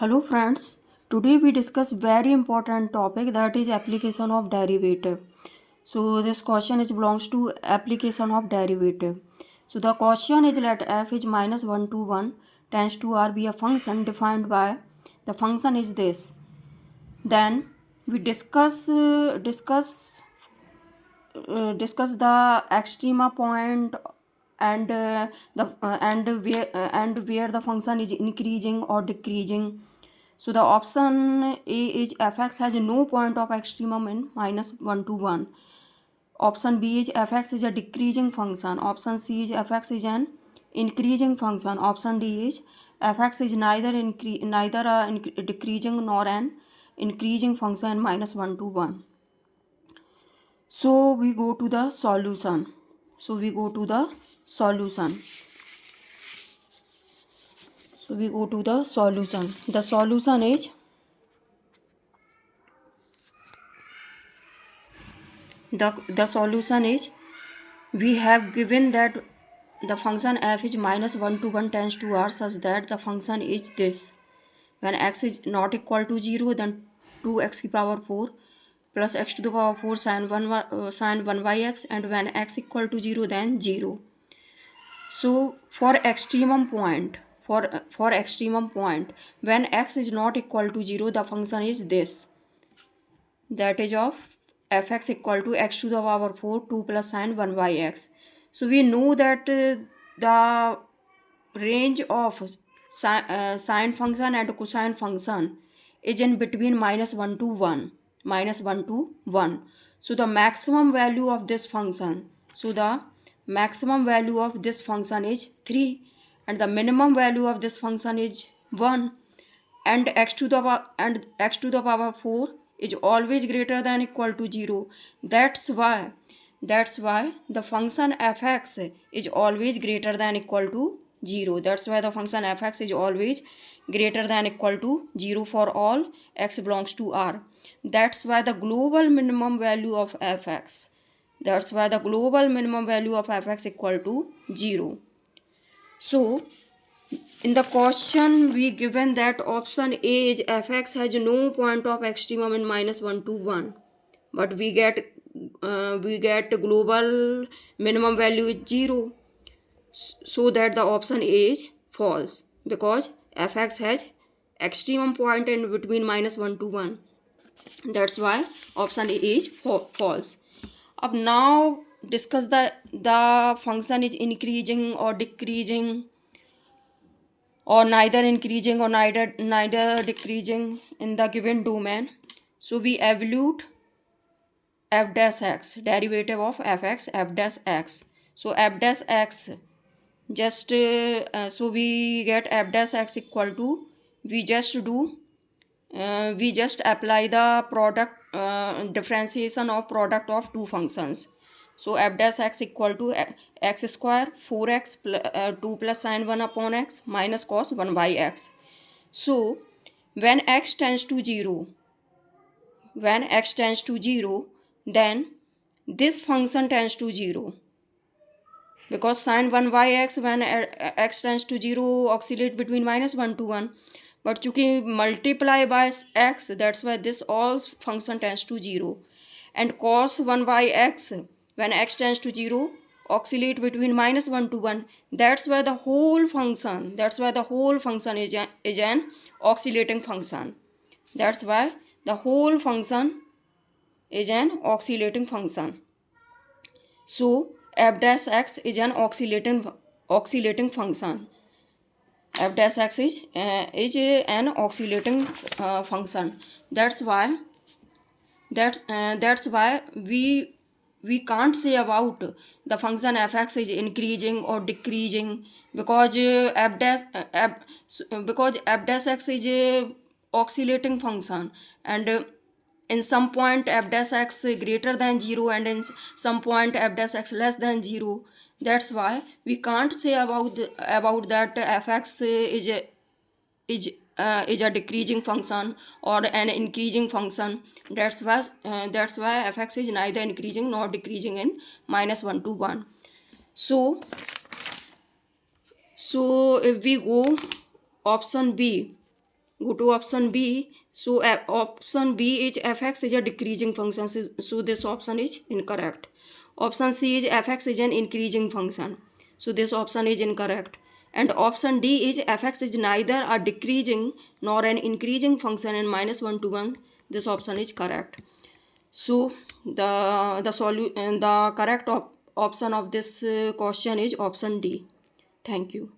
Hello friends, today we discuss very important topic that is application of derivative. So this question is belongs to application of derivative. So the question is let f is minus 1 to 1 tends to r be a function defined by the function is this. Then we discuss the extrema point and where the function is increasing or decreasing. So the option A is fx has no point of extremum in minus 1 to 1. Option B is fx is a decreasing function. Option C is fx is an increasing function. Option D is fx is neither a decreasing nor an increasing function in minus 1 to 1. So we go to the solution. So we go to the solution. The solution is the solution is we have given that the function f is minus 1 to 1 tends to r such that the function is this. When x is not equal to 0, then 2x to the power 4 plus x to the power 4 sin 1 by x, and when x equal to 0, then 0. So for extremum point, when x is not equal to 0, the function is this, that is of fx equal to x to the power 4 2 plus sin 1 by x. So we know that the range of sine function and cosine function is in between minus 1 to 1. So the maximum value of this function is 3, and the minimum value of this function is 1, and x to the power 4 is always greater than equal to 0. That's why the function fx is always greater than equal to 0. That's why the function fx is always greater than equal to 0 for all x belongs to r. That's why the global minimum value of fx equal to 0. So in the question we given that option A is fx has no point of extremum in minus 1 to 1, but we get global minimum value is 0, so that the option A is false, because fx has extremum point in between minus 1 to 1. That's why option A is false. Up now discuss the function is increasing or decreasing, or neither increasing or neither decreasing in the given domain. So we evaluate f dash x, derivative of fx f dash x. So f dash x, so we get f dash x equal to, we just apply the product differentiation of product of two functions. So f dash x equal to x square 4x 2 plus sin 1 upon x minus cos 1 by x. So when x tends to 0, then this function tends to 0, because sin 1 by x when x tends to 0 oscillate between minus 1 to 1, but chunki multiply by x, that's why this all function tends to 0. And cos 1 by x when x tends to 0 oscillate between minus 1 to 1, that's why the whole function is an oscillating function. That's why the whole function is an oscillating function. So f dash x is an oscillating function. F dash x is an oscillating function. That's why we can't say about the function fx is increasing or decreasing, because f dash x is a oscillating function, and in some point f dash x greater than 0, and in some point f dash x less than 0. That's why we can't say about that fx is a decreasing function or an increasing function. That's why fx is neither increasing nor decreasing in minus 1 to 1. So if we go option B, Go to option B. So option B is fx is a decreasing function. So this option is incorrect. Option C is fx is an increasing function. So this option is incorrect. And option D is fx is neither a decreasing nor an increasing function in -1 to 1. This option is correct. So the correct option of this question is option D. Thank you.